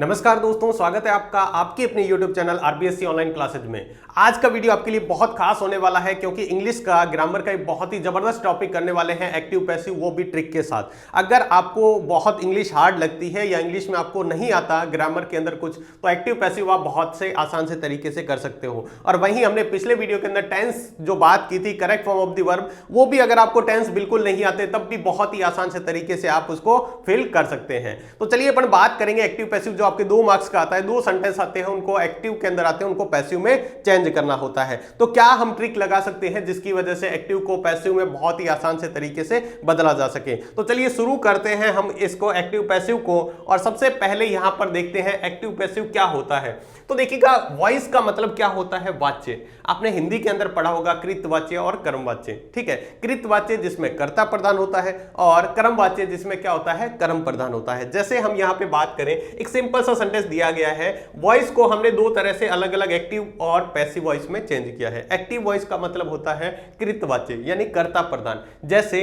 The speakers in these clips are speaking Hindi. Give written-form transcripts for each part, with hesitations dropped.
नमस्कार दोस्तों, स्वागत है आपका आपके अपने YouTube channel RBSC online classes में। आज का वीडियो आपके लिए बहुत खास होने वाला है क्योंकि इंग्लिश का ग्रामर का एक बहुत ही जबरदस्त टॉपिक करने वाले हैं, एक्टिव पैसिव, वो भी ट्रिक के साथ। अगर आपको बहुत इंग्लिश हार्ड लगती है या इंग्लिश में आपको नहीं आता ग्रामर के अंदर कुछ, तो एक्टिव पैसिव आप बहुत से आसान से तरीके से कर सकते हो। और वहीं हमने पिछले वीडियो के अंदर टेंस जो बात की थी, correct form of the verb, वो भी अगर आपको टेंस बिल्कुल नहीं आते तब भी बहुत ही आसान से तरीके से आप उसको फिल कर सकते हैं। तो चलिए अपन बात करेंगे एक्टिव पैसिव, जो आपके 2 मार्क्स का आता है। 2 सेंटेंस आते हैं, उनको एक्टिव के अंदर आते हैं, उनको पैसिव में चेंज करना होता है। तो क्या हम ट्रिक लगा सकते हैं जिसकी वजह से एक्टिव को पैसिव में बहुत ही आसान से तरीके से बदला जा सके। तो चलिए शुरू करते हैं हम इसको, एक्टिव पैसिव को। और सबसे पहले यहां पर देखते हैं एक्टिव पैसिव क्या होता है। तो देखिएगा, वॉइस का मतलब क्या होता है? वाच्य। आपने हिंदी के अंदर पढ़ा होगा कृतवाच्य और कर्मवाच्य, ठीक है। कृतवाच्य जिसमें कर्ता प्रधान होता है और कर्मवाच्य जिसमें क्या होता है? कर्म प्रधान होता है। जैसे हम यहां पे बात करें, एक सिंपल सा सेंटेंस दिया गया है, वॉइस को हमने 2 तरह से अलग अलग एक्टिव और पैसिव वॉइस में चेंज किया है। एक्टिव वॉइस का मतलब होता है कृतवाच्य यानी कर्ता प्रधान। जैसे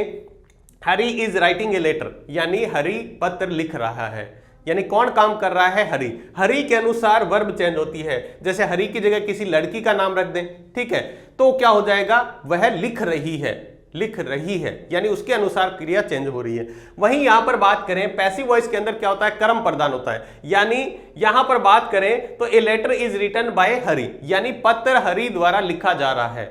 हरी इज राइटिंग ए लेटर, यानी हरी पत्र लिख रहा है, यानी कौन काम कर रहा है? हरी। हरी के अनुसार वर्ब चेंज होती है। जैसे हरी की जगह किसी लड़की का नाम रख दें, ठीक है, तो क्या हो जाएगा? वह लिख रही है, लिख रही है, यानी उसके अनुसार क्रिया चेंज हो रही है। वहीं यहां पर बात करें पैसिव वॉइस के अंदर क्या होता है? कर्म प्रधान होता है। यानी यहां पर बात करें तो a letter is written by Hari, यानी पत्र हरी द्वारा लिखा जा रहा है,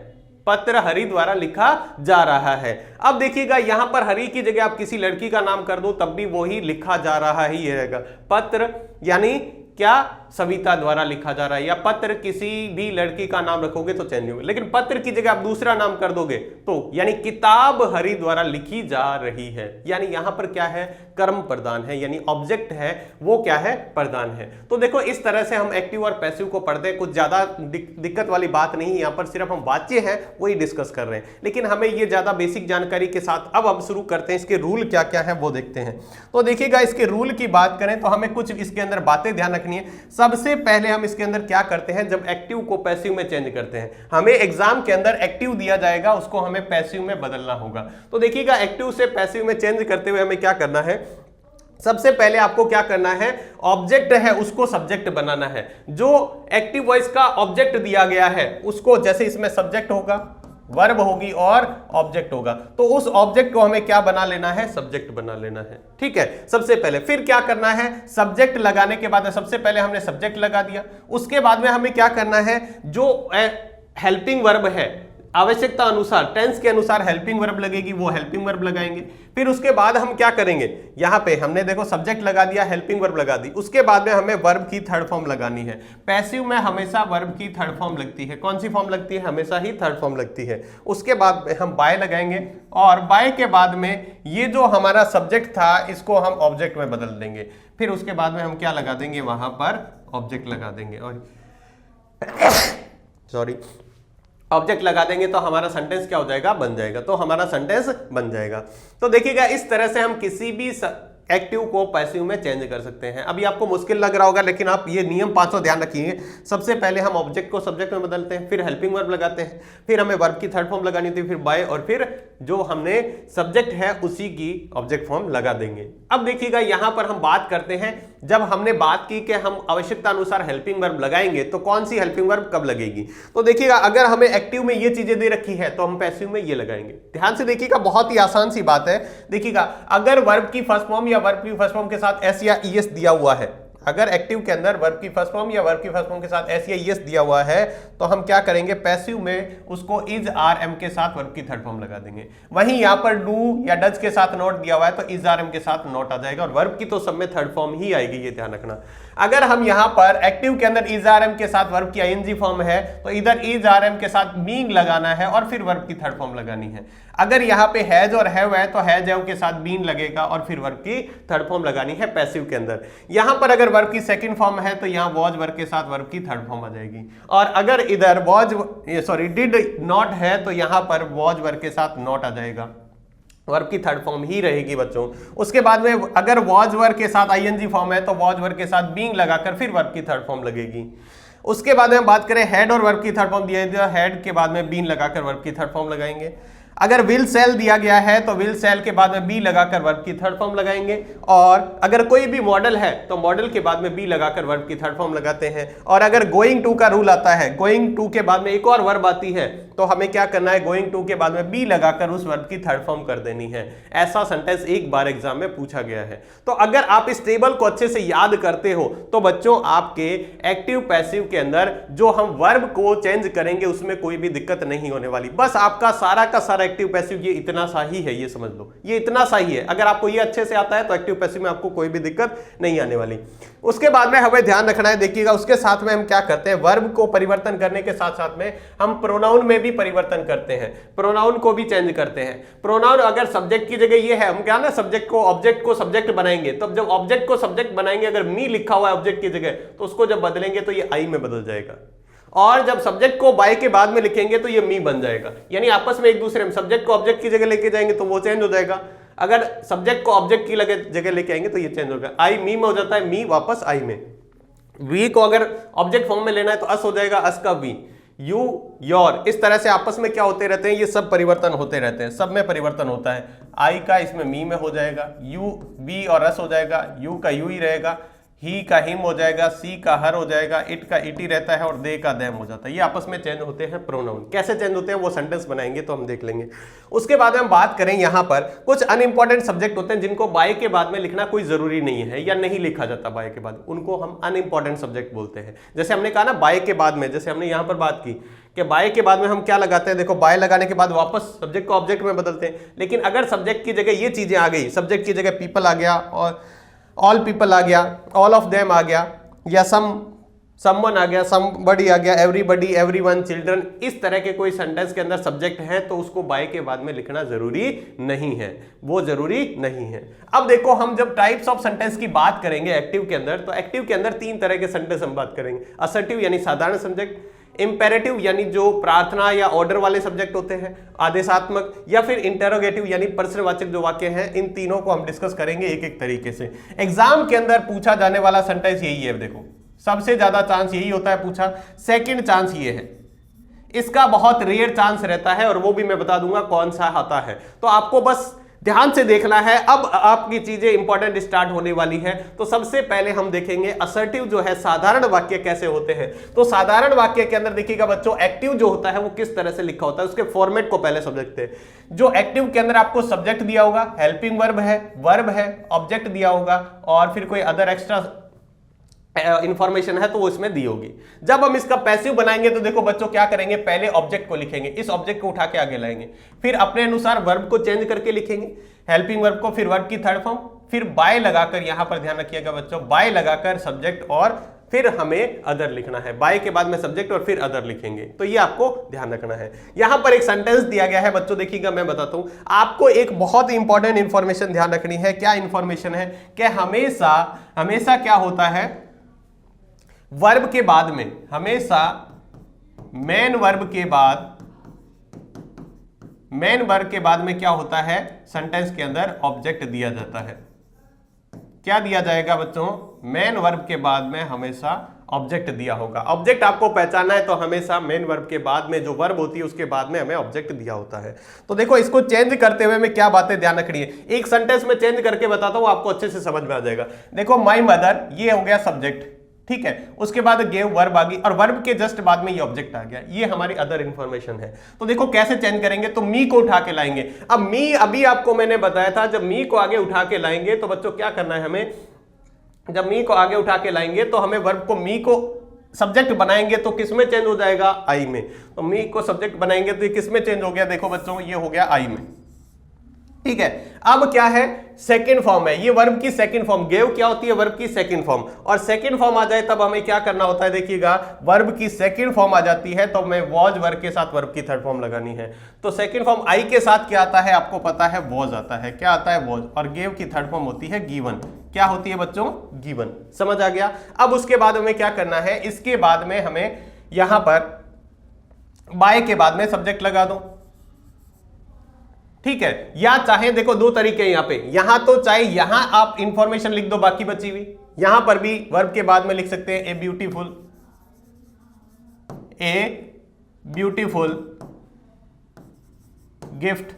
पत्र हरि द्वारा लिखा जा रहा है। अब देखिएगा, यहां पर हरि की जगह आप किसी लड़की का नाम कर दो तब भी वही लिखा जा रहा ही रहेगा। पत्र यानी क्या? सविता द्वारा लिखा जा रहा है, या पत्र किसी भी लड़की का नाम रखोगे तो चेंज होगा। लेकिन पत्र की जगह आप दूसरा नाम कर दोगे तो यानी किताब हरि द्वारा लिखी जा रही है, यानी यहां पर क्या है? कर्म प्रधान है, यानी ऑब्जेक्ट है वो क्या है? प्रधान है। तो देखो, इस तरह से हम एक्टिव और पैसिव को पढ़ते हैं। कुछ ज्यादा दिक्कत वाली बात नहीं, यहां पर सिर्फ हम वाच्य है वही डिस्कस कर रहे हैं, लेकिन हमें ये ज्यादा बेसिक जानकारी के साथ अब हम शुरू करते हैं। इसके रूल क्या क्या है वो देखते हैं। तो देखिएगा, इसके रूल की बात करें तो हमें कुछ इसके अंदर बातें ध्यान रखनी है। सबसे पहले हम इसके अंदर क्या करते हैं, जब एक्टिव को पैसिव में चेंज करते हैं, हमें एग्जाम के अंदर एक्टिव दिया जाएगा, उसको हमें पैसिव में बदलना होगा। तो देखिएगा, एक्टिव से पैसिव में चेंज करते हुए हमें क्या करना है? सबसे पहले आपको क्या करना है? ऑब्जेक्ट है उसको सब्जेक्ट बनाना है। जो एक्टिव वॉइस का ऑब्जेक्ट दिया गया है उसको, जैसे इसमें सब्जेक्ट होगा, वर्ब होगी और ऑब्जेक्ट होगा, तो उस ऑब्जेक्ट को हमें क्या बना लेना है? सब्जेक्ट बना लेना है, ठीक है, सबसे पहले। फिर क्या करना है? सब्जेक्ट लगाने के बाद, सबसे पहले हमने सब्जेक्ट लगा दिया, उसके बाद में हमें क्या करना है? जो हेल्पिंग वर्ब है, आवश्यकता अनुसार टेंस के अनुसार हेल्पिंग वर्ब लगेगी, वो हेल्पिंग वर्ब लगाएंगे। फिर उसके बाद हम क्या करेंगे? यहां पे हमने देखो सब्जेक्ट लगा दिया, हेल्पिंग वर्ब लगा दी, उसके बाद में हमें वर्ब की थर्ड फॉर्म लगानी है। पैसिव में हमेशा वर्ब की थर्ड फॉर्म लगती है। कौन सी फॉर्म लगती है? हमेशा ही थर्ड फॉर्म लगती है। उसके बाद में हम बाय लगाएंगे और बाय के बाद में ये जो हमारा सब्जेक्ट था इसको हम ऑब्जेक्ट में बदल देंगे। फिर उसके बाद में हम क्या लगा देंगे? वहां पर ऑब्जेक्ट लगा देंगे, और सॉरी, ऑब्जेक्ट लगा देंगे तो हमारा सेंटेंस क्या हो जाएगा? बन जाएगा। तो हमारा सेंटेंस बन जाएगा। तो देखिएगा, इस तरह से हम किसी भी एक्टिव को पैसिव में चेंज कर सकते हैं। अभी आपको मुश्किल लग रहा होगा, लेकिन आप ये नियम 500 ध्यान रखिए। सबसे पहले हम ऑब्जेक्ट को सब्जेक्ट में बदलते हैं, फिर हेल्पिंग वर्ब लगाते हैं, फिर हमें वर्ब की थर्ड फॉर्म लगानी थी, फिर बाय, और फिर जो हमने सब्जेक्ट है उसी की ऑब्जेक्ट फॉर्म लगा देंगे। अब देखिएगा, यहां पर हम बात करते हैं, जब हमने बात की कि हम आवश्यकता अनुसार हेल्पिंग वर्ब लगाएंगे तो कौन सी हेल्पिंग वर्ब कब लगेगी। तो देखिएगा, अगर हमें एक्टिव में ये चीजें दे रखी है तो हम पैसिव में ये लगाएंगे। ध्यान से देखिएगा, बहुत ही आसान सी बात है। देखिएगा, अगर वर्ब की फर्स्ट फॉर्म या वर्ब की फर्स्ट फॉर्म के साथ एस या ईएस दिया हुआ है, अगर एक्टिव के अंदर वर्ब की फर्स्ट फॉर्म या वर्ब की फर्स्ट फॉर्म के साथ एस या ईएस दिया हुआ है तो हम क्या करेंगे? पैसिव में उसको इज आर एम के साथ वर्ब की थर्ड फॉर्म लगा देंगे। वहीं यहां पर डू या डज के साथ नॉट दिया हुआ है तो इज आर एम के साथ नॉट आ जाएगा, और वर्ब की तो सब में थर्ड फॉर्म ही आएगी, ये ध्यान रखना। अगर हम यहां पर एक्टिव के अंदर इज आर एम के साथ वर्ब की आईएनजी फॉर्म है तो इधर इज आर एम के साथ बीइंग लगाना है और फिर वर्ब की थर्ड फॉर्म लगानी है। अगर यहां पे हैज और हैव है तो हैज हैव के साथ बीन लगेगा और फिर वर्ब की थर्ड फॉर्म लगानी है पैसिव के अंदर। यहां पर अगर वर्ब की सेकंड फॉर्म है तो यहां वॉज वर्ब के साथ वर्ब की थर्ड फॉर्म आ जाएगी, और अगर इधर डिड नॉट है तो यहां पर वॉज वर्ब के साथ नॉट आ जाएगा, वर्ब की थर्ड फॉर्म ही रहेगी बच्चों। उसके बाद में अगर वॉज वर्ब के साथ आईएनजी फॉर्म है तो वॉज वर्ब के साथ बीइंग लगाकर फिर वर्ब की थर्ड फॉर्म लगेगी। उसके बाद में बात करें हैड और वर्ब की थर्ड फॉर्म दिया, हैड के बाद में बीन लगाकर वर्ब की थर्ड फॉर्म लगाएंगे। अगर विल सेल दिया गया है तो विल सेल के बाद में बी लगाकर वर्ब की थर्ड फॉर्म लगाएंगे, और अगर कोई भी मॉडल है तो मॉडल के बाद में बी लगाकर वर्ब की थर्ड फॉर्म लगाते हैं। और अगर गोइंग टू का रूल आता है, गोइंग टू के बाद में एक और वर्ब आती है तो हमें क्या करना है, गोइंग टू के बाद में बी लगाकर उस वर्ब की थर्ड फॉर्म कर देनी है। ऐसा सेंटेंस एक बार एग्जाम में पूछा गया है। तो अगर आप इस टेबल को अच्छे से याद करते हो तो बच्चों आपके एक्टिव पैसिव के अंदर जो हम वर्ब को चेंज करेंगे उसमें कोई भी दिक्कत नहीं होने वाली। बस आपका सारा का सारा एक्टिव पैसिव ये इतना सा ही है, ये समझ लो, ये इतना सा ही है। अगर आपको ये अच्छे से आता है तो एक्टिव पैसिव में आपको कोई भी दिक्कत नहीं आने वाली। उसके बाद में हमें ध्यान रखना है, देखिएगा उसके साथ में हम क्या करते हैं, वर्ब को परिवर्तन करने के साथ साथ में हम प्रोनाउन में भी परिवर्तन करते हैं, प्रोनाउन को भी चेंज करते हैं। प्रोनाउन अगर सब्जेक्ट की जगह ये है, हम क्या ना सब्जेक्ट को ऑब्जेक्ट को सब्जेक्ट बनाएंगे, तब जब ऑब्जेक्ट को सब्जेक्ट बनाएंगे अगर मी लिखा हुआ है ऑब्जेक्ट की जगह तो उसको जब बदलेंगे तो ये आई में बदल जाएगा, और जब सब्जेक्ट को बाय के बाद में लिखेंगे तो ये मी बन जाएगा। यानी आपस में एक दूसरे में सब्जेक्ट को ऑब्जेक्ट की जगह लेके जाएंगे तो वो चेंज हो जाएगा, अगर सब्जेक्ट को ऑब्जेक्ट की जगह लेके आएंगे तो ये चेंज होगा। आई मी में हो जाता है, मी वापस आई में। वी को अगर ऑब्जेक्ट फॉर्म में लेना है तो अस हो जाएगा, अस का वी, यू योर। इस तरह से आपस में क्या होते रहते हैं, ये सब परिवर्तन होते रहते हैं, सब में परिवर्तन होता है। आई का इसमें मी में हो जाएगा, यू वी और अस हो जाएगा, यू का यू ही रहेगा, ही का हिम हो जाएगा, सी का हर हो जाएगा, इट का इट ही रहता है, और दे का देम हो जाता है। ये आपस में चेंज होते हैं प्रोनाउन। कैसे चेंज होते हैं वो सेंटेंस बनाएंगे तो हम देख लेंगे। उसके बाद हम बात करें, यहाँ पर कुछ अनइंपॉर्टेंट सब्जेक्ट होते हैं जिनको बाय के बाद में लिखना कोई जरूरी नहीं है या नहीं लिखा जाता बाय के बाद, उनको हम अनइंपॉर्टेंट सब्जेक्ट बोलते हैं। जैसे हमने कहा ना बाय के बाद में, जैसे हमने यहाँ पर बात की कि बाय के बाद में हम क्या लगाते हैं, देखो बाय लगाने के बाद वापस सब्जेक्ट को ऑब्जेक्ट में बदलते हैं। लेकिन अगर सब्जेक्ट की जगह ये चीजें आ गई, सब्जेक्ट की जगह पीपल आ गया और ऑल पीपल आ गया, ऑल ऑफ देम आ गया, या समवन आ गया, समबडी आ गया, एवरीबडी, एवरीवन, चिल्ड्रन, इस तरह के कोई सेंटेंस के अंदर सब्जेक्ट है तो उसको बाय के बाद में लिखना जरूरी नहीं है, वो जरूरी नहीं है। अब देखो हम जब टाइप्स ऑफ सेंटेंस की बात करेंगे एक्टिव के अंदर, तो एक्टिव के अंदर तीन तरह के सेंटेंस हम बात करेंगे। असर्टिव यानी साधारण सब्जेक्ट, इंपेरेटिव यानी जो प्रार्थना या ऑर्डर वाले सब्जेक्ट होते हैं, आदेशात्मक, या फिर इंटेरोगेटिव यानी प्रश्नवाचक जो वाक्य हैं। इन तीनों को हम डिस्कस करेंगे एक एक तरीके से। एग्जाम के अंदर पूछा जाने वाला सेंटेंस यही है, देखो सबसे ज्यादा चांस यही होता है पूछा। सेकंड चांस ये है, इसका बहुत रेयर चांस रहता है और वो भी मैं बता दूंगा कौन सा आता है, तो आपको बस ध्यान से देखना है। अब आपकी चीजें इंपॉर्टेंट स्टार्ट होने वाली है। तो सबसे पहले हम देखेंगे असर्टिव जो है, साधारण वाक्य कैसे होते हैं। तो साधारण वाक्य के अंदर देखिएगा बच्चों, एक्टिव जो होता है वो किस तरह से लिखा होता है, उसके फॉर्मेट को पहले समझते हैं। जो एक्टिव के अंदर आपको सब्जेक्ट दिया होगा, हेल्पिंग वर्ब है, ऑब्जेक्ट दिया होगा, और फिर कोई अदर एक्स्ट्रा इंफॉर्मेशन है तो वो इसमें दी होगी। जब हम इसका पैसिव बनाएंगे तो देखो बच्चों क्या करेंगे, पहले ऑब्जेक्ट को लिखेंगे, इस ऑब्जेक्ट को उठा के आगे लाएंगे, फिर अपने अनुसार वर्ब को चेंज करके लिखेंगे, हेल्पिंग वर्ब को, फिर वर्ब की थर्ड फॉर्म, फिर बाय लगाकर, यहां पर ध्यान रखिएगा बच्चों, बाय लगाकर सब्जेक्ट और फिर हमें अदर लिखना है। बाय के बाद में सब्जेक्ट और फिर अदर लिखेंगे। तो ये आपको ध्यान रखना है। यहां पर एक सेंटेंस दिया गया है बच्चों, देखिएगा मैं बताता हूं आपको। एक बहुत इंपॉर्टेंट इंफॉर्मेशन ध्यान रखनी है। क्या इंफॉर्मेशन है कि हमेशा क्या होता है, वर्ब के बाद में, हमेशा मेन वर्ब के बाद में क्या होता है, सेंटेंस के अंदर ऑब्जेक्ट दिया जाता है। क्या दिया जाएगा बच्चों, मेन वर्ब के बाद में हमेशा ऑब्जेक्ट दिया होगा। ऑब्जेक्ट आपको पहचानना है तो हमेशा मेन वर्ब के बाद में जो वर्ब होती है उसके बाद में हमें ऑब्जेक्ट दिया होता है। तो देखो इसको चेंज करते हुए मैं क्या बातें ध्यान रखनी है, एक सेंटेंस में चेंज करके बताता हूं, आपको अच्छे से समझ में आ जाएगा। देखो माई मदर, ये हो गया सब्जेक्ट, ठीक है। उसके बाद गेव वर्ब आ गई और वर्ब के जस्ट बाद में ये ऑब्जेक्ट आ गया, ये हमारी अदर इंफॉर्मेशन है। तो देखो कैसे चेंज करेंगे, तो मी को उठा के लाएंगे। अब मी अभी आपको मैंने बताया था, जब मी को आगे उठा के लाएंगे तो बच्चों क्या करना है हमें, जब मी को आगे उठा के लाएंगे तो हमें वर्ब को, मी को सब्जेक्ट बनाएंगे तो किस में चेंज हो जाएगा, आई में। तो मी को सब्जेक्ट बनाएंगे तो ये किस में चेंज हो गया, देखो बच्चों ये हो गया आई में, ठीक है। अब क्या है, सेकंड फॉर्म है, ये वर्ब की सेकंड फॉर्म। गेव क्या होती है, वर्ब की सेकंड फॉर्म। और सेकंड फॉर्म आ जाए तब हमें क्या करना होता है, देखिएगा वर्ब की सेकंड फॉर्म आ जाती है तो हमें वॉज वर्ब के साथ वर्ब की थर्ड फॉर्म लगानी है। तो सेकंड फॉर्म आई के साथ क्या आता है, आपको पता है वॉज आता है। क्या आता है, वॉज। और गेव की थर्ड फॉर्म होती है गिवन। क्या होती है बच्चों, गिवन। समझ आ गया। अब उसके बाद हमें क्या करना है, इसके बाद में हमें यहां पर बाय के बाद में सब्जेक्ट लगा दो, ठीक है। या चाहे देखो दो तरीके हैं यहां पे, यहां तो चाहे यहां आप इंफॉर्मेशन लिख दो बाकी बची हुई, यहां पर भी वर्ब के बाद में लिख सकते हैं ए ब्यूटीफुल गिफ्ट,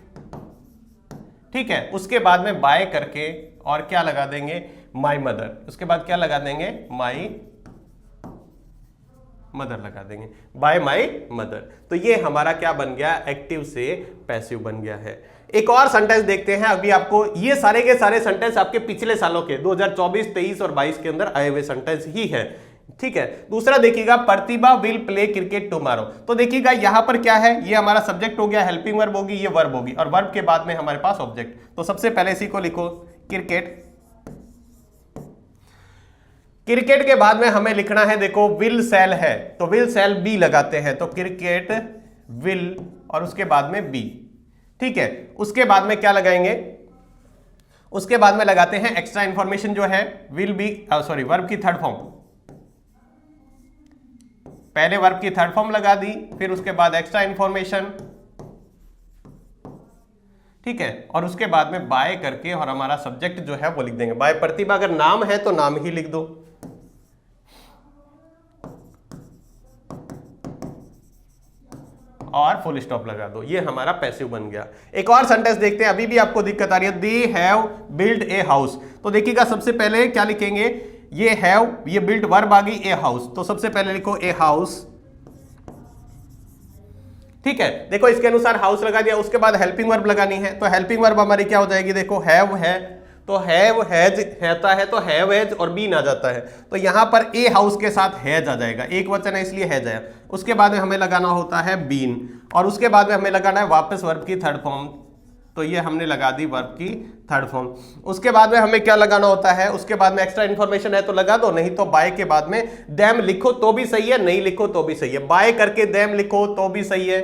ठीक है। उसके बाद में बाय करके और क्या लगा देंगे, माई मदर, उसके बाद क्या लगा देंगे, माई मदर लगा देंगे, बाय माई मदर। तो ये हमारा क्या बन गया, एक्टिव से पैसिव बन गया है। एक और सेंटेंस देखते हैं अभी आपको, ये सारे के सारे सेंटेंस आपके पिछले सालों के 2024, 23 और 22 के अंदर आए हुए सेंटेंस ही है, ठीक है। दूसरा देखिएगा, प्रतिभा विल प्ले क्रिकेट टुमारो। तो देखिएगा यहां पर क्या है, ये हमारा सब्जेक्ट हो गया, हेल्पिंग वर्ब होगी, ये वर्ब होगी, और वर्ब के बाद में हमारे पास ऑब्जेक्ट। तो सबसे पहले इसी को लिखो, क्रिकेट। क्रिकेट के बाद में हमें लिखना है, देखो विल सेल है तो विल सेल बी लगाते हैं, तो क्रिकेट विल और उसके बाद में बी, ठीक है। उसके बाद में क्या लगाएंगे, उसके बाद में लगाते हैं एक्स्ट्रा इंफॉर्मेशन जो है, विल बी सॉरी वर्ब की थर्ड फॉर्म, पहले वर्ब की थर्ड फॉर्म लगा दी, फिर उसके बाद एक्स्ट्रा इंफॉर्मेशन, ठीक है। और उसके बाद में बाय करके और हमारा सब्जेक्ट जो है वो लिख देंगे, बाय प्रतिभा। अगर नाम है तो नाम ही लिख दो, और फुल स्टॉप लगा दो, ये हमारा पैसिव बन गया। एक और सेंटेंस देखते हैं, अभी भी आपको दिक्कत आ रही है, they have build a house. तो देखिएगा सबसे पहले क्या लिखेंगे, ये हैव, ये बिल्ड वर्ब आ गई, ए हाउस, तो सबसे पहले लिखो ए हाउस, ठीक है। देखो इसके अनुसार हाउस लगा दिया, उसके बाद हेल्पिंग वर्ब लगानी है, तो हेल्पिंग वर्ब हमारी क्या हो जाएगी, देखो हैव है तो हैव हैज रहता है, तो हैव हैज और बीन आ जाता है, तो यहां पर ए हाउस के साथ हैज आ जाएगा, एक वचन है इसलिए हैज आया। उसके बाद में हमें लगाना होता है बीन, और उसके बाद में हमें लगाना है वापस वर्ब की थर्ड फॉर्म, तो ये हमने लगा दी वर्ब की थर्ड फॉर्म। उसके बाद में हमें क्या लगाना होता है, उसके बाद में एक्स्ट्रा इंफॉर्मेशन है तो लगा दो, नहीं तो बाय के बाद में देम लिखो तो भी सही है, नहीं लिखो तो भी सही है, बाय करके देम लिखो तो भी सही है,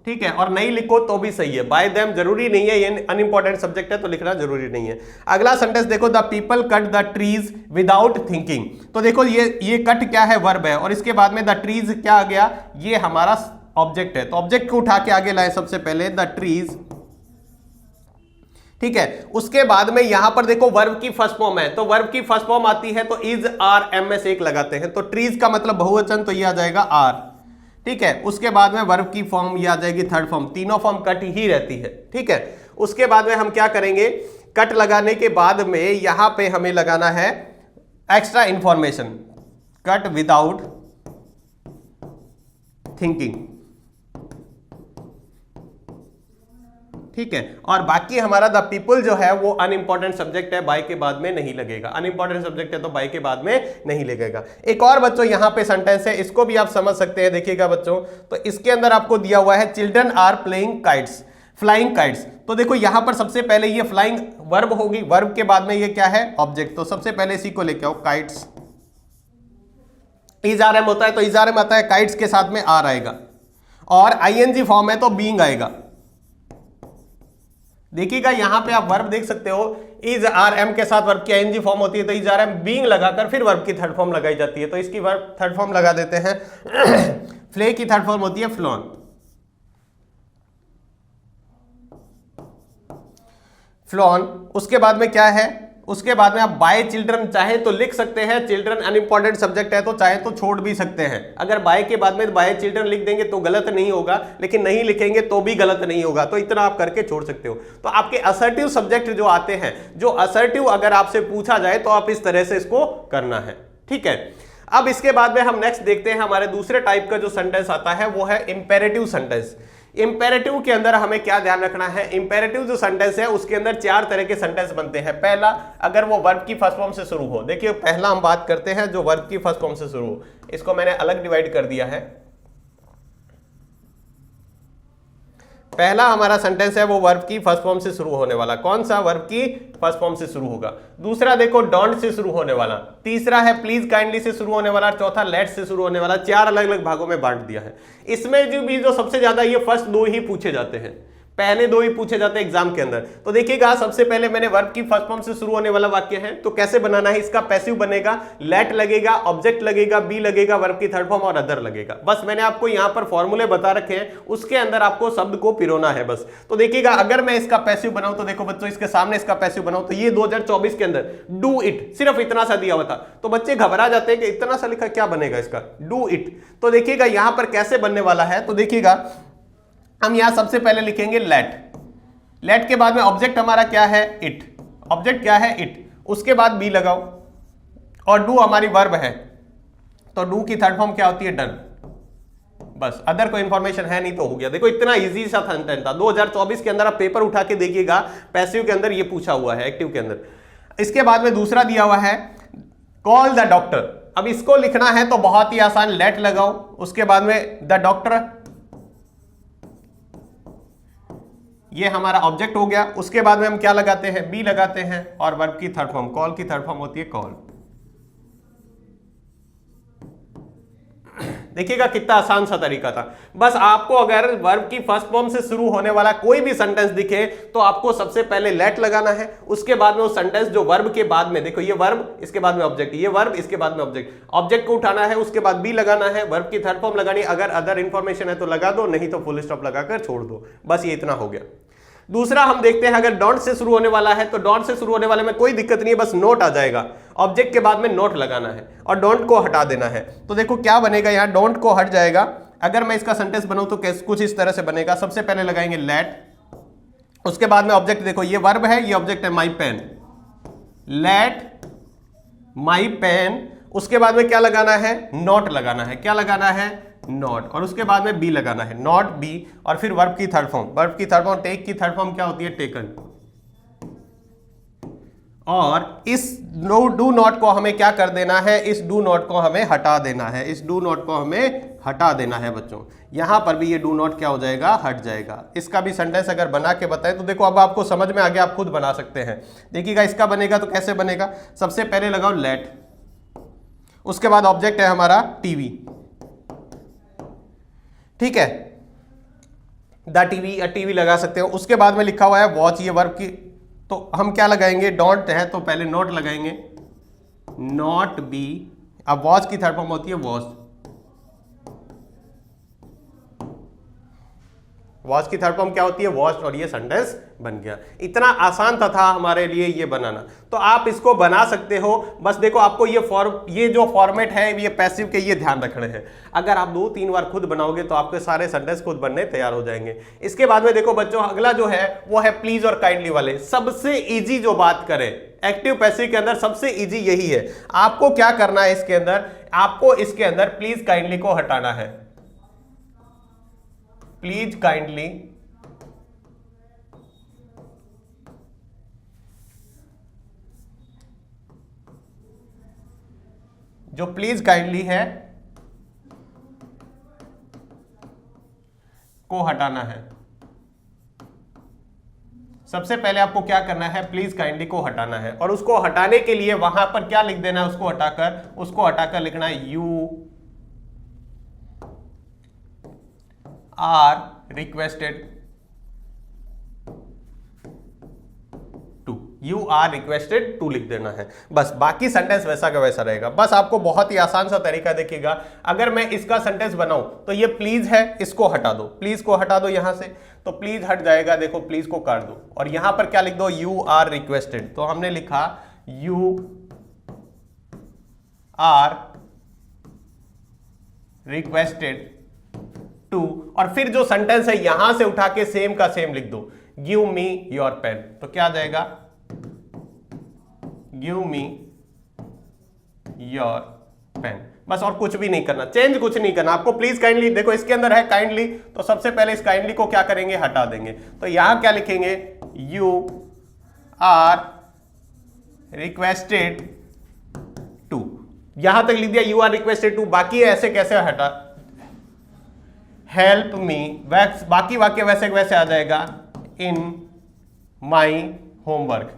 ठीक है, और नहीं लिखो तो भी सही है। बाय देम जरूरी नहीं है, ये अनइंपॉर्टेंट सब्जेक्ट है तो लिखना जरूरी नहीं है। अगला सेंटेंस देखो, the people cut the trees without thinking. तो देखो ये कट क्या है, वर्ब है, और इसके बाद में द ट्रीज क्या आ गया, ये हमारा ऑब्जेक्ट है, तो ऑब्जेक्ट को उठा के आगे लाए सबसे पहले, द ट्रीज, ठीक है। उसके बाद में यहां पर देखो वर्ब की फर्स्ट फॉर्म है, तो वर्ब की फर्स्ट फॉर्म आती है तो इज आर एम एस एक लगाते हैं, तो ट्रीज का मतलब बहुवचन, तो ये आ जाएगा आर, ठीक है। उसके बाद में वर्ब की फॉर्म ये आ जाएगी थर्ड फॉर्म, तीनों फॉर्म कट ही रहती है, ठीक है। उसके बाद में हम क्या करेंगे, कट लगाने के बाद में यहां पे हमें लगाना है extra information, cut without thinking, ठीक है। और बाकी हमारा द पीपल जो है वो अनइंपॉर्टेंट सब्जेक्ट है, बाय के बाद में नहीं लगेगा, अनइंपॉर्टेंट सब्जेक्ट है तो बाय के बाद में नहीं लगेगा। एक और बच्चों यहां पे सेंटेंस है, इसको भी आप समझ सकते हैं, देखिएगा बच्चों, तो इसके अंदर आपको दिया हुआ है children are playing kites, flying kites. तो देखो यहां पर सबसे पहले ये फ्लाइंग वर्ब होगी, वर्ब के बाद में ये क्या है, ऑब्जेक्ट, तो सबसे पहले इसी को लेके आओ, काइट्स, इज आर एम होता है तो इज आर एम आता है, काइट्स के साथ में आर आएगा, और आईएनजी फॉर्म है तो बीइंग आएगा। देखिएगा यहां पे आप वर्ब देख सकते हो, इज आर एम के साथ वर्ब की आईएनजी फॉर्म होती है, तो इज आर एम बीइंग लगाकर फिर वर्ब की थर्ड फॉर्म लगाई जाती है, तो इसकी वर्ब थर्ड फॉर्म लगा देते हैं फ्ले की थर्ड फॉर्म होती है फ्लॉन, फ्लॉन। उसके बाद में क्या है, उसके बाद में आप बाय चिल्ड्रन चाहे तो लिख सकते हैं, चिल्ड्रन अनइंपॉर्टेंट सब्जेक्ट है तो चाहे तो छोड़ भी सकते हैं। अगर बाय के बाद में बाय चिल्ड्रन लिख देंगे तो गलत नहीं होगा, लेकिन नहीं लिखेंगे तो भी गलत नहीं होगा, तो इतना आप करके छोड़ सकते हो। तो आपके असर्टिव सब्जेक्ट जो आते हैं, जो असर्टिव अगर आपसे पूछा जाए तो आप इस तरह से इसको करना है, ठीक है। अब इसके बाद में हम नेक्स्ट देखते हैं, हमारे दूसरे टाइप का जो सेंटेंस आता है वो है इंपेरेटिव सेंटेंस। इंपेरेटिव के अंदर हमें क्या ध्यान रखना है, इंपेरेटिव जो सेंटेंस है उसके अंदर चार तरह के सेंटेंस बनते हैं। पहला, अगर वो वर्ब की फर्स्ट फॉर्म से शुरू हो, देखिए पहला हम बात करते हैं जो वर्ब की फर्स्ट फॉर्म से शुरू हो, इसको मैंने अलग डिवाइड कर दिया है। पहला हमारा सेंटेंस है वो वर्ब की फर्स्ट फॉर्म से शुरू होने वाला, कौन सा, वर्ब की फर्स्ट फॉर्म से शुरू होगा। दूसरा देखो डोंट से शुरू होने वाला, तीसरा है प्लीज काइंडली से शुरू होने वाला, चौथा लेट से शुरू होने वाला। चार अलग अलग भागों में बांट दिया है। इसमें जो सबसे ज्यादा ये फर्स्ट दो ही पूछे जाते हैं, पहले दो ही पूछे जाते हैं एग्जाम के अंदर। तो देखिएगा सबसे पहले मैंने वर्ब की फर्स्ट फॉर्म से शुरू होने वाला वाक्य है, तो कैसे बनाना है, इसका पैसिव बनेगा, लेट लगेगा, ऑब्जेक्ट लगेगा, बी लगेगा, वर्ब की थर्ड फॉर्म और अदर लगेगा। बस मैंने आपको यहां पर फॉर्मूले बता रखे हैं, उसके अंदर आपको शब्द को पिरोना है बस। तो देखिएगा अगर मैं इसका पैसिव बनाऊं तो देखो बच्चों, इसके सामने इसका पैसिव बनाऊं तो ये 2024 के अंदर डू इट, सिर्फ इतना सा दिया हुआ था। तो बच्चे घबरा जाते हैं कि इतना सा लिखा क्या बनेगा इसका, डू इट। तो देखिएगा यहां पर कैसे बनने वाला है, तो देखिएगा हम यहां सबसे पहले लिखेंगे लेट। लेट के बाद में ऑब्जेक्ट हमारा क्या है, इट। ऑब्जेक्ट क्या है, इट। उसके बाद बी लगाओ और डू हमारी वर्ब है, तो डू की थर्ड फॉर्म क्या होती है, डन। बस अदर कोई इंफॉर्मेशन है नहीं तो हो गया। देखो इतना इजी सा सेंटेंस था। 2024 के अंदर आप पेपर उठा के देखिएगा, पैसिव के अंदर ये पूछा हुआ है, एक्टिव के अंदर। इसके बाद में दूसरा दिया हुआ है कॉल द डॉक्टर। अब इसको लिखना है तो बहुत ही आसान, लेट लगाओ, उसके बाद में द डॉक्टर, ये हमारा ऑब्जेक्ट हो गया। उसके बाद में हम क्या लगाते हैं, बी लगाते हैं और वर्ब की थर्ड फॉर्म, कॉल की थर्ड फॉर्म होती है कॉल। देखिएगा कितना आसान सा तरीका था। बस आपको अगर वर्ब की फर्स्ट फॉर्म से शुरू होने वाला कोई भी सेंटेंस दिखे तो आपको सबसे पहले लेट लगाना है, उसके बाद में वो सेंटेंस जो वर्ब के बाद में, देखो ये वर्ब, इसके बाद में ऑब्जेक्ट, ये वर्ब, इसके बाद में ऑब्जेक्ट, ऑब्जेक्ट को उठाना है, उसके बाद बी लगाना है, वर्ब की थर्ड फॉर्म लगानी, अगर अदर इंफॉर्मेशन है तो लगा दो, नहीं तो फुल स्टॉप लगाकर छोड़ दो। बस ये इतना हो गया। दूसरा हम देखते हैं, अगर डोंट से शुरू होने वाला है तो डोंट से शुरू होने वाले में कोई दिक्कत नहीं है, बस नोट आ जाएगा, ऑब्जेक्ट के बाद में नोट लगाना है और डोंट को हटा देना है। तो देखो क्या बनेगा, यहां डोंट को हट जाएगा। अगर मैं इसका सेंटेंस बनाऊं तो कुछ इस तरह से बनेगा। सबसे पहले लगाएंगे लेट, उसके बाद में ऑब्जेक्ट, देखो ये वर्ब है, ये ऑब्जेक्ट है my pen, let my pen. उसके बाद में क्या लगाना है, नॉट लगाना है, क्या लगाना है, नॉट, और उसके बाद में बी लगाना है, नॉट बी, और फिर वर्ब की थर्ड फॉर्म, वर्ब की थर्ड फॉर्म, टेक की थर्ड फॉर्म क्या होती है, टेकन। और इस डू नॉट को हमें क्या कर देना है, इस डू नॉट को हमें हटा देना है, इस डू नॉट को हमें हटा देना है बच्चों। यहां पर भी ये डू नॉट क्या हो जाएगा, हट जाएगा। इसका भी सेंटेंस अगर बना के बताएं तो देखो अब आपको समझ में आ गया, आप खुद बना सकते हैं। देखिएगा इसका बनेगा तो कैसे बनेगा, सबसे पहले लगाओ लेट, उसके बाद ऑब्जेक्ट है हमारा टीवी, ठीक है, द टीवी या टीवी लगा सकते हो। उसके बाद में लिखा हुआ है वॉच, ये वर्ब की, तो हम क्या लगाएंगे, डोंट है तो पहले नॉट लगाएंगे, नॉट बी। अब वॉच की थर्ड फॉर्म होती है वॉच, वॉच की थर्ड फॉर्म क्या होती है, वॉच, और ये सेंटेंस बन गया। इतना आसान था हमारे लिए ये बनाना, तो आप इसको बना सकते हो। बस देखो आपको ये जो फॉर्मेट है ये पैसिव के, ये ध्यान रखने हैं। अगर आप 2-3 बार खुद बनाओगे तो आपके सारे सेंटेंस खुद बनने तैयार हो जाएंगे। इसके बाद में देखो बच्चों, अगला जो है वो है प्लीज और काइंडली वाले। सबसे इजी जो बात करें एक्टिव पैसिव के अंदर, सबसे इजी यही है। आपको क्या करना है इसके अंदर, आपको इसके अंदर प्लीज काइंडली को हटाना है, प्लीज काइंडली, जो प्लीज काइंडली है को हटाना है। सबसे पहले आपको क्या करना है, प्लीज काइंडली को हटाना है, और उसको हटाने के लिए वहां पर क्या लिख देना है, उसको हटाकर लिखना है you are requested to, you are requested to लिख देना है। बस बाकी सेंटेंस वैसा का वैसा रहेगा। बस आपको बहुत ही आसान सा तरीका देखिएगा। अगर मैं इसका सेंटेंस बनाऊं तो ये प्लीज है, इसको हटा दो, प्लीज को हटा दो यहां से, तो प्लीज हट जाएगा। देखो प्लीज को काट दो और यहां पर क्या लिख दो, यू आर रिक्वेस्टेड। तो हमने लिखा यू आर रिक्वेस्टेड टू, और फिर जो सेंटेंस है यहां से उठा के सेम का सेम लिख दो, गिव मी योर पेन। तो क्या आ जाएगा, गिव मी योर पेन। बस और कुछ भी नहीं करना, चेंज कुछ नहीं करना आपको। प्लीज काइंडली, देखो इसके अंदर है काइंडली, तो सबसे पहले इस काइंडली को क्या करेंगे, हटा देंगे। तो यहां क्या लिखेंगे, यू आर रिक्वेस्टेड टू, यहां तक लिख दिया यू आर रिक्वेस्टेड टू। बाकी ऐसे कैसे हटा, हेल्प मी, बाकी वाक्य वैसे वैसे आ जाएगा, इन माई होमवर्क,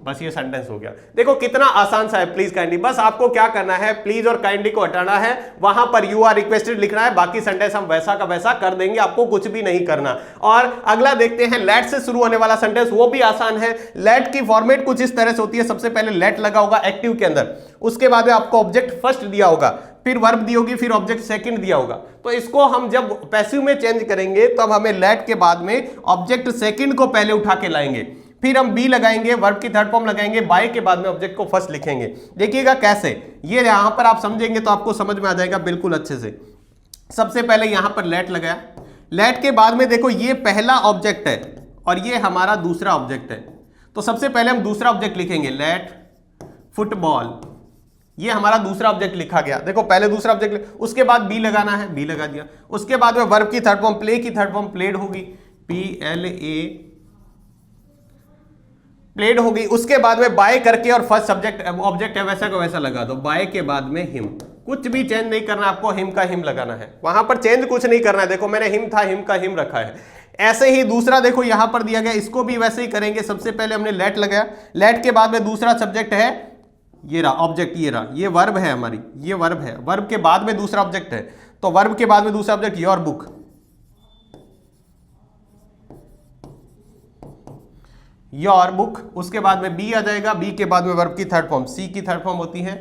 बस ये सेंटेंस हो गया। देखो कितना आसान सा है, प्लीज काइंडली, बस आपको क्या करना है, प्लीज और काइंडली को हटाना है, वहां पर यू आर रिक्वेस्टेड लिखना है, बाकी सेंटेंस हम वैसा का वैसा कर देंगे, आपको कुछ भी नहीं करना। और अगला देखते हैं लेट से शुरू होने वाला सेंटेंस, वो भी आसान है। लेट की फॉर्मेट कुछ इस तरह से होती है, सबसे पहले लेट लगा होगा एक्टिव के अंदर, उसके बाद में आपको ऑब्जेक्ट फर्स्ट दिया होगा, फिर वर्ब दी होगी, फिर ऑब्जेक्ट सेकंड दिया होगा। तो इसको हम जब पैसिव में चेंज करेंगे तब हमें लेट के बाद में ऑब्जेक्ट सेकंड को पहले उठा के लाएंगे, फिर हम बी लगाएंगे, वर्ब की थर्ड फॉर्म लगाएंगे, बाय के बाद में ऑब्जेक्ट को फर्स्ट लिखेंगे। देखिएगा कैसे, ये यहां पर आप समझेंगे तो आपको समझ में आ जाएगा बिल्कुल अच्छे से। सबसे पहले यहां पर लेट लगाया, लेट के बाद में देखो ये पहला ऑब्जेक्ट है और ये हमारा दूसरा ऑब्जेक्ट है, तो सबसे पहले हम दूसरा ऑब्जेक्ट लिखेंगे, लेट फुटबॉल, ये हमारा दूसरा ऑब्जेक्ट लिखा गया। देखो पहले दूसरा ऑब्जेक्ट, उसके बाद बी लगाना है, बी लगा दिया, उसके बाद में वर्ब की थर्ड फॉर्म, प्ले की थर्ड फॉर्म प्लेड होगी, PLA प्लेड होगी, उसके बाद में बाय करके और फर्स्ट सब्जेक्ट ऑब्जेक्ट है वैसा का वैसा लगा दो, बाय के बाद में हिम, कुछ भी चेंज नहीं करना आपको, हिम का हिम लगाना है, वहां पर चेंज कुछ नहीं करना है। देखो मैंने हिम था, हिम का हिम रखा है। ऐसे ही दूसरा देखो यहां पर दिया गया, इसको भी वैसे ही करेंगे। सबसे पहले हमने लेट लगाया, लेट के बाद में दूसरा सब्जेक्ट है, ये रहा ऑब्जेक्ट, ये रहा, ये वर्ब है हमारी, ये वर्ब है, वर्ब के बाद में दूसरा ऑब्जेक्ट है, तो वर्ब के बाद में दूसरा object your book, your book, उसके बाद में बी आ जाएगा, बी के बाद में वर्ब की थर्ड फॉर्म, सी की थर्ड फॉर्म होती है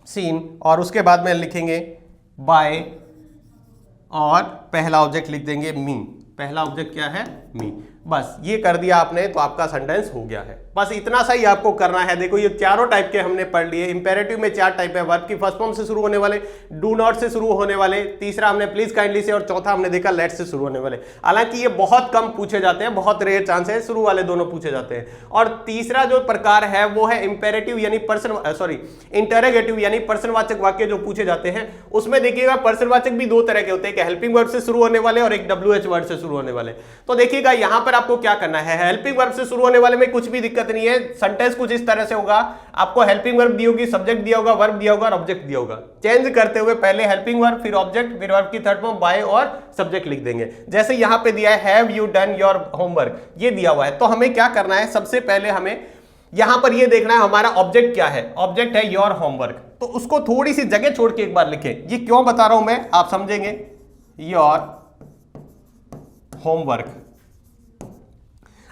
सीन, और उसके बाद में लिखेंगे बाय और पहला ऑब्जेक्ट लिख देंगे मी, पहला ऑब्जेक्ट क्या है, मी। बस ये कर दिया आपने तो आपका सेंटेंस हो गया है। बस इतना सा ही आपको करना है। देखो ये चारों टाइप के हमने पढ़ लिए। इंपेरेटिव में 4 टाइप है, वर्ब की फर्स्ट फॉर्म से शुरू होने वाले, डू नॉट से शुरू होने वाले, तीसरा हमने प्लीज काइंडली से, और चौथा हमने देखा लेट से शुरू होने वाले। हालांकि ये बहुत कम पूछे जाते हैं, बहुत रेयर चांस है, शुरू वाले दोनों पूछे जाते हैं। और तीसरा जो प्रकार है वो है इंपेरेटिव यानी इंटरोगेटिव यानी प्रश्नवाचक वाक्य जो पूछे जाते हैं। उसमें देखिएगा प्रश्नवाचक भी 2 तरह के होते हैं, एक हेल्पिंग वर्ब से शुरू होने वाले और एक WH वर्ड से शुरू होने वाले। तो देखिएगा यहां पर आपको क्या करना है, हेल्पिंग वर्ब से शुरू होने वाले में कुछ भी दिक्कत नहीं है। सेंटेंस कुछ इस तरह से होगा, आपको हेल्पिंग वर्ब दी होगी, सब्जेक्ट दिया होगा, वर्ब दिया होगा और ऑब्जेक्ट दिया होगा। चेंज करते हुए पहले हेल्पिंग वर्ब, फिर ऑब्जेक्ट, फिर वर्ब की थर्ड फॉर्म बाय और सब्जेक्ट लिख देंगे। जैसे यहां पे दिया है have you done your homework, ये दिया हुआ है। तो हमें क्या करना है, सबसे पहले हमें यहां पर ये देखना है हमारा ऑब्जेक्ट क्या है। ऑब्जेक्ट है योर होमवर्क, तो उसको थोड़ी सी जगह छोड़ के एक बार लिखें। ये क्यों बता रहा हूं मैं, आप समझेंगे। योर होमवर्क,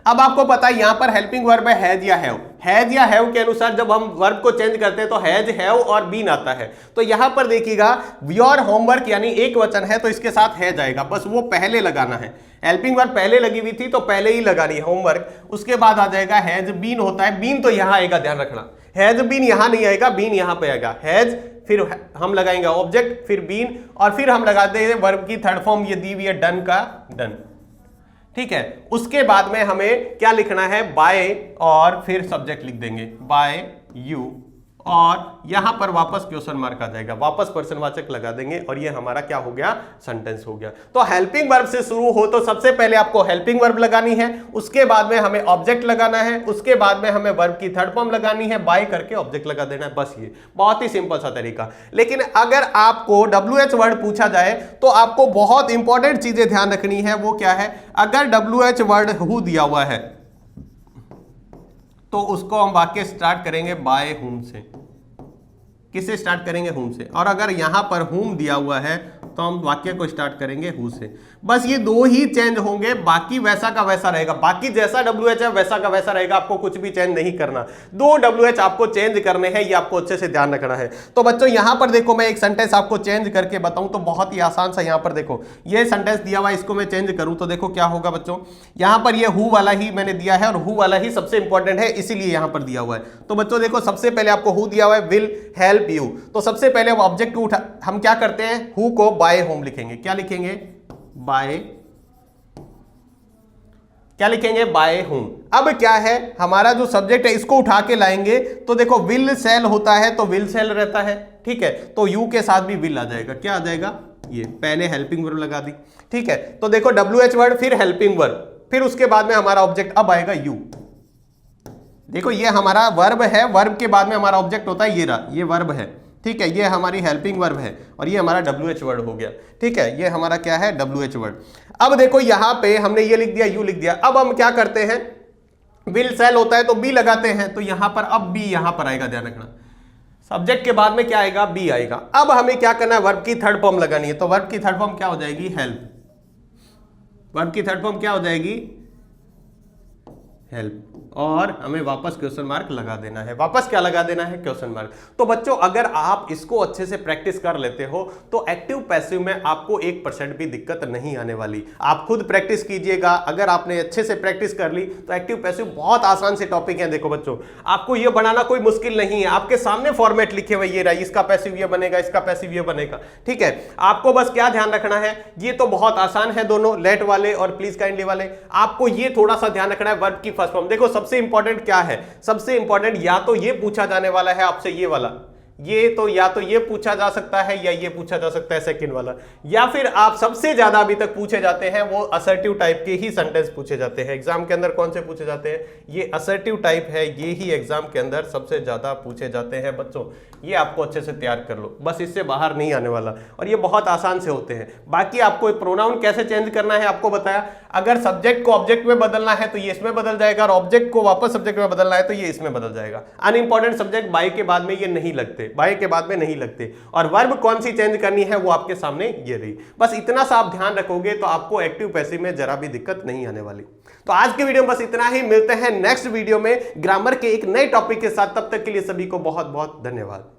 अब आपको पता है यहां पर हेल्पिंग वर्ब है हैज या हैव। हैज या हैव के अनुसार जब हम वर्ब को चेंज करते हैं तो हैज, हैव और बीन आता है। तो यहां पर देखिएगा योर होमवर्क यानी एक वचन है तो इसके साथ हैज आएगा, बस वो पहले लगाना है। हेल्पिंग वर्ब पहले लगी हुई थी तो पहले ही लगानी है होमवर्क, उसके बाद आ जाएगा हैज बीन होता है। बीन तो यहां आएगा, ध्यान रखना, हैज बीन यहां नहीं आएगा, बीन यहां पे आएगा। हैज फिर हम लगाएंगे ऑब्जेक्ट, फिर बीन, और फिर हम लगाते हैं वर्ब की थर्ड फॉर्म, ये दी हुई है डन का डन, ठीक है। उसके बाद में हमें क्या लिखना है, बाय और फिर सब्जेक्ट लिख देंगे बाय यू, और यहां पर वापस क्वेश्चन मार्क आ जाएगा, वापस प्रश्नवाचक लगा देंगे और ये हमारा क्या हो गया, सेंटेंस हो गया। तो हेल्पिंग वर्ब से शुरू हो तो सबसे पहले आपको हेल्पिंग वर्ब लगानी है, उसके बाद में हमें ऑब्जेक्ट लगाना है, उसके बाद में हमें वर्ब की थर्ड फॉर्म लगानी है, बाय करके ऑब्जेक्ट लगा देना है। बस ये बहुत ही सिंपल सा तरीका। लेकिन अगर आपको WH वर्ड पूछा जाए तो आपको बहुत इंपॉर्टेंट चीजें ध्यान रखनी है। वो क्या है, अगर WH वर्ड हु दिया हुआ है तो उसको हम वाक्य स्टार्ट करेंगे बाय हुम से। किससे स्टार्ट करेंगे, हुम से। और अगर यहां पर हुम दिया हुआ है तो हम वाक्य को स्टार्ट करेंगे हु से। बस ये 2 ही चेंज होंगे, बाकी वैसा का वैसा रहेगा। बाकी जैसा WH है वैसा का वैसा रहेगा, आपको कुछ भी चेंज नहीं करना। 2 WH आपको चेंज करने हैं, ये आपको अच्छे से ध्यान रखना है। तो बच्चों यहां पर देखो, मैं एक सेंटेंस आपको चेंज करके बताऊं तो बहुत ही आसान सा। यहां पर देखो ये सेंटेंस दिया हुआ है, इसको मैं चेंज करूं तो देखो क्या होगा बच्चों। यहां पर ये हु वाला ही मैंने दिया है और हु वाला ही सबसे इंपॉर्टेंट है, इसीलिए यहां पर दिया हुआ है। तो बच्चों देखो सबसे पहले आपको हु दिया हुआ है, विल हेल्प यू, तो सबसे पहले ऑब्जेक्ट को हम क्या करते हैं, हु को बाय होम लिखेंगे। क्या लिखेंगे, बाय, क्या लिखेंगे, बाय होम। अब क्या है, हमारा जो सब्जेक्ट है इसको उठा के लाएंगे तो देखो विल सेल होता है तो विल सेल रहता है, ठीक है। तो यू के साथ भी विल आ जाएगा। क्या आ जाएगा, ये पहले हेल्पिंग वर्ब लगा दी, ठीक है। तो देखो WH वर्ड, फिर हेल्पिंग वर्ब, फिर उसके बाद में हमारा ऑब्जेक्ट अब आएगा यू। देखो ये हमारा वर्ब है, वर्ब के बाद में हमारा ऑब्जेक्ट होता है, ये रहा, ये वर्ब है, ठीक है, ये हमारी हेल्पिंग वर्ब है और ये हमारा WH वर्ड हो गया। ठीक है, ये हमारा क्या है, WH वर्ड। अब देखो यहां पे हमने ये लिख दिया, यू लिख दिया। अब हम क्या करते हैं, विल सेल होता है तो बी लगाते हैं, तो यहां पर अब बी यहां पर आएगा, ध्यान रखना। सब्जेक्ट के बाद में क्या आएगा, बी आएगा। अब हमें क्या करना है, वर्ब की थर्ड फॉर्म लगानी है। तो वर्ब की थर्ड फॉर्म क्या हो जाएगी, हेल्प। वर्ब की थर्ड फॉर्म क्या हो जाएगी, हेल्प। और हमें वापस क्वेश्चन मार्क लगा देना है। वापस क्या लगा देना है, क्वेश्चन मार्क। तो बच्चों अगर आप इसको अच्छे से प्रैक्टिस कर लेते हो तो एक्टिव पैसिव में आपको 1% भी दिक्कत नहीं आने वाली। आप खुद प्रैक्टिस कीजिएगा। अगर आपने अच्छे से प्रैक्टिस कर ली तो एक्टिव पैसिव बहुत आसान से टॉपिक है। देखो बच्चों, आपको ये बनाना कोई मुश्किल नहीं है। आपके सामने फॉर्मेट लिखे हुए ये रहा, इसका पैसिव ये बनेगा, इसका पैसिव ये बनेगा। ठीक है, आपको बस क्या ध्यान रखना है, ये तो बहुत आसान है दोनों, लेट वाले और प्लीज काइंडली वाले। आपको ये थोड़ा सा ध्यान रखना है वर्ब की फर्स्ट फॉर्म। देखो सबसे इंपॉर्टेंट क्या है, सबसे इंपॉर्टेंट या तो ये पूछा जाने वाला है आपसे, ये वाला, ये तो या तो ये पूछा जा सकता है या ये पूछा जा सकता है सेकंड वाला, या फिर आप सबसे ज्यादा अभी तक पूछे जाते हैं वो असर्टिव टाइप के ही सेंटेंस पूछे जाते हैं। एग्जाम के अंदर कौन से पूछे जाते हैं, ये असर्टिव टाइप है, ये ही एग्जाम के अंदर सबसे ज्यादा पूछे जाते हैं। बच्चों ये आपको अच्छे से तैयार कर लो, बस इससे बाहर नहीं आने वाला, और ये बहुत आसान से होते हैं। बाकी आपको प्रोनाउन कैसे चेंज करना है आपको बताया। अगर सब्जेक्ट को ऑब्जेक्ट में बदलना है तो ये इसमें बदल जाएगा, और ऑब्जेक्ट को वापस सब्जेक्ट में बदलना है तो ये इसमें बदल जाएगा। अनइंपॉर्टेंट सब्जेक्ट बाय के बाद में ये नहीं लगते, बाय के बाद में नहीं लगते। और वर्ब कौन सी चेंज करनी है वो आपके सामने ये रही। बस इतना सा आप ध्यान रखोगे तो आपको एक्टिव पैसिव में जरा भी दिक्कत नहीं आने वाली। तो आज के वीडियो में बस इतना ही, मिलते हैं नेक्स्ट वीडियो में ग्रामर के एक नए टॉपिक के साथ। तब तक के लिए सभी को बहुत बहुत धन्यवाद।